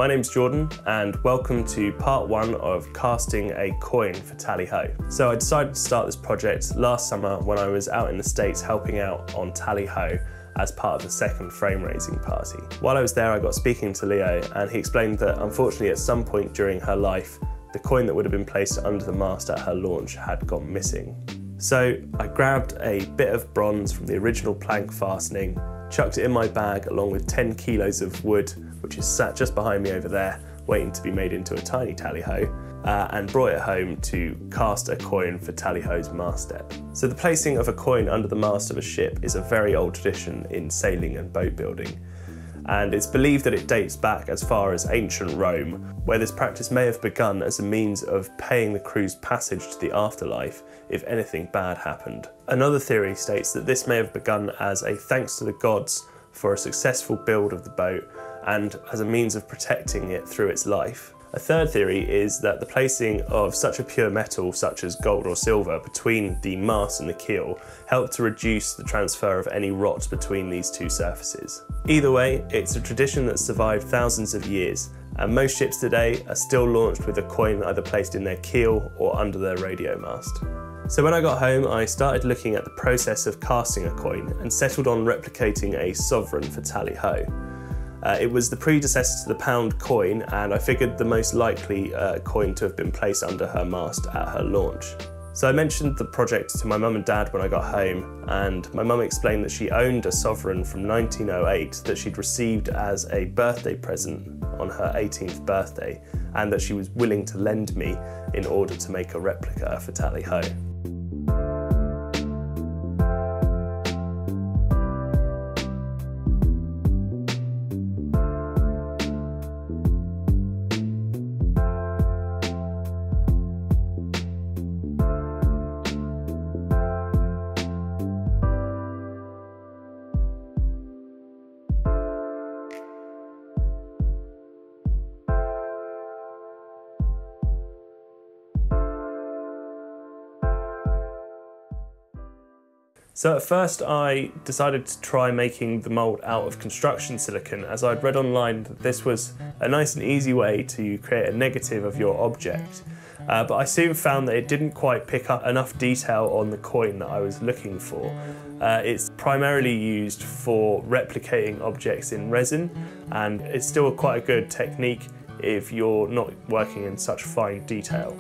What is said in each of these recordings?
My name's Jordan and welcome to part 1 of casting a coin for tally-ho. So I decided to start this project last summer when I was out in the States helping out on tally-ho as part of the second frame raising party. While I was there I got speaking to Leo and he explained that unfortunately at some point during her life the coin that would have been placed under the mast at her launch had gone missing. So I grabbed a bit of bronze from the original plank fastening, chucked it in my bag along with 10 kilos of wood, which is sat just behind me over there, waiting to be made into a tiny tally-ho, and brought it home to cast a coin for tally-ho's mast step. So the placing of a coin under the mast of a ship is a very old tradition in sailing and boat building. And it's believed that it dates back as far as ancient Rome, where this practice may have begun as a means of paying the crew's passage to the afterlife if anything bad happened. Another theory states that this may have begun as a thanks to the gods for a successful build of the boat and as a means of protecting it through its life. A third theory is that the placing of such a pure metal such as gold or silver between the mast and the keel helped to reduce the transfer of any rot between these two surfaces. Either way, it's a tradition that's survived thousands of years, and most ships today are still launched with a coin either placed in their keel or under their radio mast. So when I got home, I started looking at the process of casting a coin and settled on replicating a sovereign for tally-ho. It was the predecessor to the pound coin, and I figured the most likely coin to have been placed under her mast at her launch. So I mentioned the project to my mum and dad when I got home, and my mum explained that she owned a sovereign from 1908 that she'd received as a birthday present on her 18th birthday, and that she was willing to lend me in order to make a replica for tally-ho. So at first I decided to try making the mould out of construction silicone, as I'd read online that this was a nice and easy way to create a negative of your object. But I soon found that it didn't quite pick up enough detail on the coin that I was looking for. It's primarily used for replicating objects in resin, and it's still quite a good technique if you're not working in such fine detail.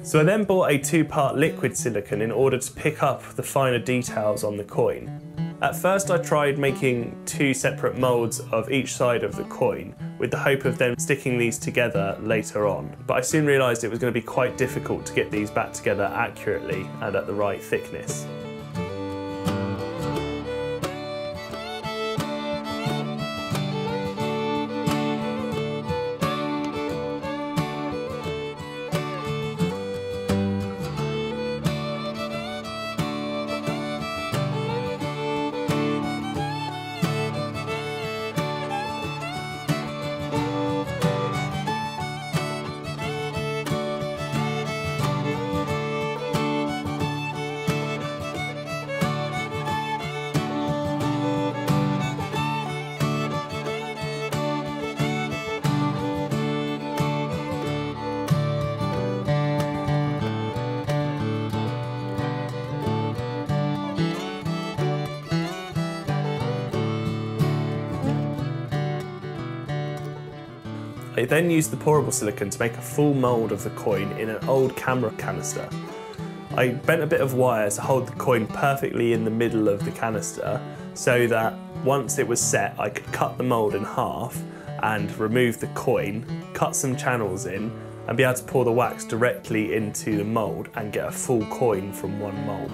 So I then bought a 2-part liquid silicone in order to pick up the finer details on the coin. At first I tried making 2 separate moulds of each side of the coin with the hope of then sticking these together later on, but I soon realised it was going to be quite difficult to get these back together accurately and at the right thickness. I then used the pourable silicone to make a full mould of the coin in an old camera canister. I bent a bit of wire to hold the coin perfectly in the middle of the canister so that once it was set I could cut the mould in half and remove the coin, cut some channels in and be able to pour the wax directly into the mould and get a full coin from one mould.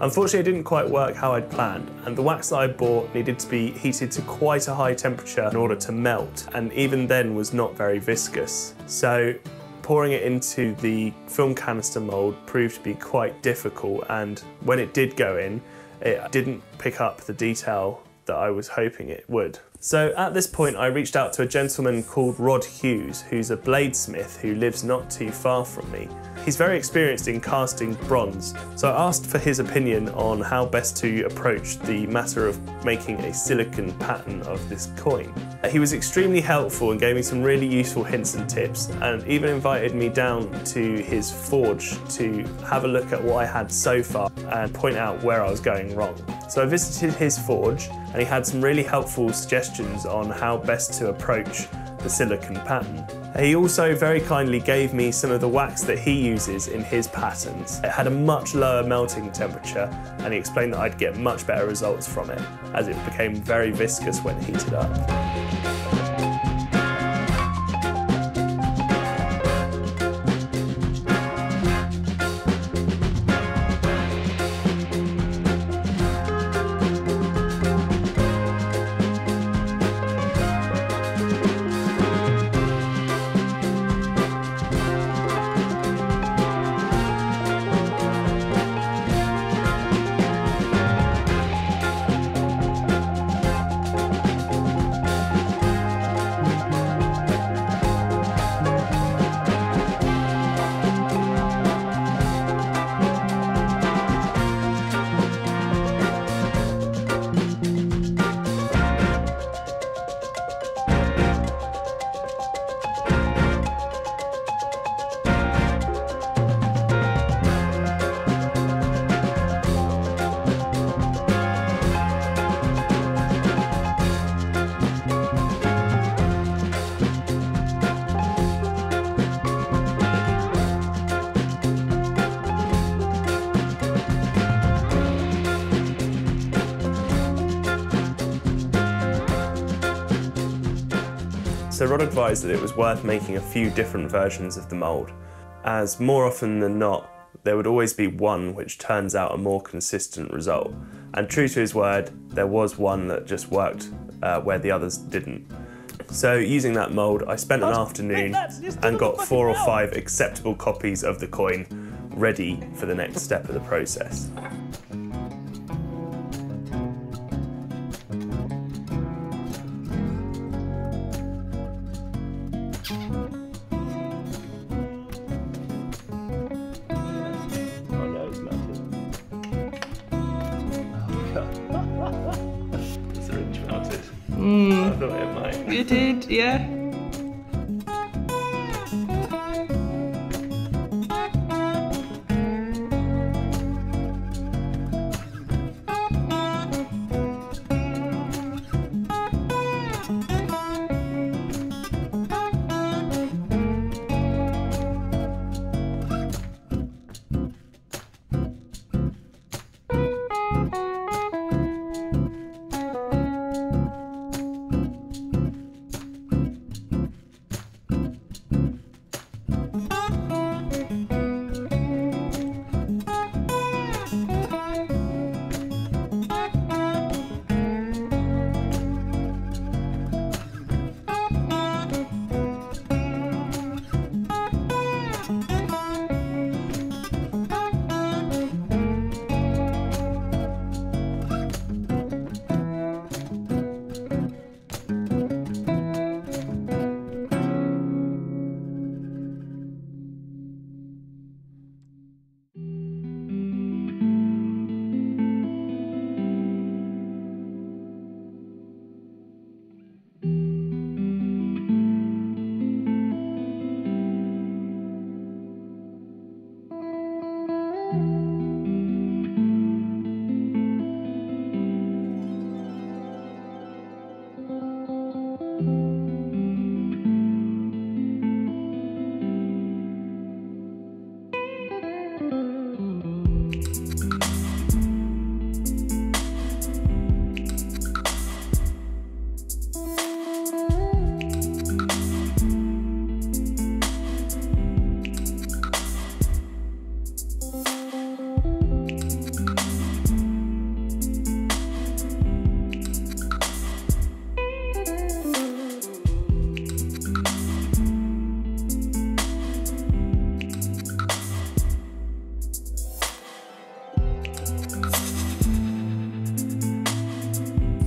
Unfortunately, it didn't quite work how I'd planned, and the wax that I bought needed to be heated to quite a high temperature in order to melt, and even then was not very viscous. So pouring it into the film canister mould proved to be quite difficult, and when it did go in, it didn't pick up the detail that I was hoping it would. So at this point I reached out to a gentleman called Rod Hughes, who's a bladesmith who lives not too far from me. He's very experienced in casting bronze, so I asked for his opinion on how best to approach the matter of making a silicone pattern of this coin. He was extremely helpful and gave me some really useful hints and tips, and even invited me down to his forge to have a look at what I had so far and point out where I was going wrong. So I visited his forge and he had some really helpful suggestions on how best to approach the silicone pattern. He also very kindly gave me some of the wax that he uses in his patterns. It had a much lower melting temperature, and he explained that I'd get much better results from it, as it became very viscous when heated up. So Rod advised that it was worth making a few different versions of the mould, as more often than not, there would always be one which turns out a more consistent result. And true to his word, there was one that just worked where the others didn't. So using that mould, I spent an afternoon and got 4 or 5 acceptable copies of the coin ready for the next step of the process. I thought it might. You did, yeah.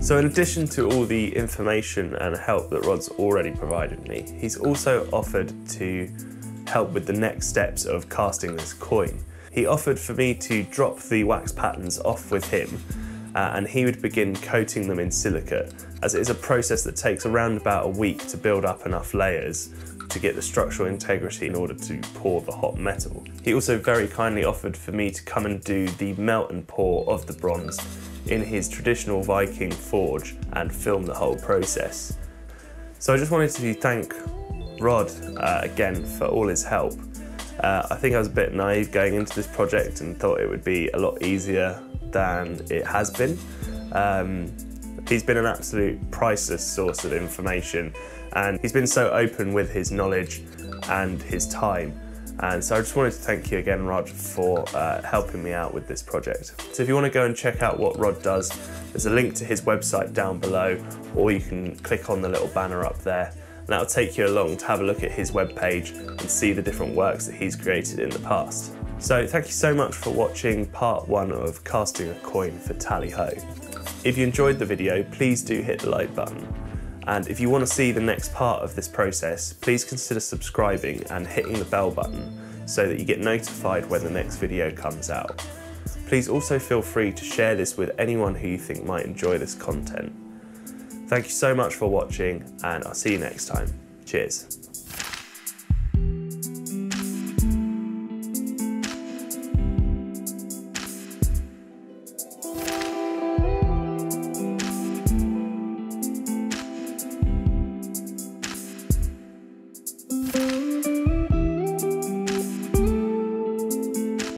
So in addition to all the information and help that Rod's already provided me, he's also offered to help with the next steps of casting this coin. He offered for me to drop the wax patterns off with him and he would begin coating them in silicate, as it is a process that takes around about a week to build up enough layers to get the structural integrity in order to pour the hot metal. He also very kindly offered for me to come and do the melt and pour of the bronze in his traditional Viking forge and film the whole process. So I just wanted to thank Rod again for all his help. I think I was a bit naive going into this project and thought it would be a lot easier than it has been. He's been an absolute priceless source of information, and he's been so open with his knowledge and his time. And so I just wanted to thank you again, Rod, for helping me out with this project. So if you want to go and check out what Rod does, there's a link to his website down below, or you can click on the little banner up there, and that'll take you along to have a look at his webpage and see the different works that he's created in the past. So thank you so much for watching part 1 of casting a coin for Tally Ho. If you enjoyed the video, please do hit the like button. And if you want to see the next part of this process, please consider subscribing and hitting the bell button so that you get notified when the next video comes out. Please also feel free to share this with anyone who you think might enjoy this content. Thank you so much for watching, and I'll see you next time. Cheers.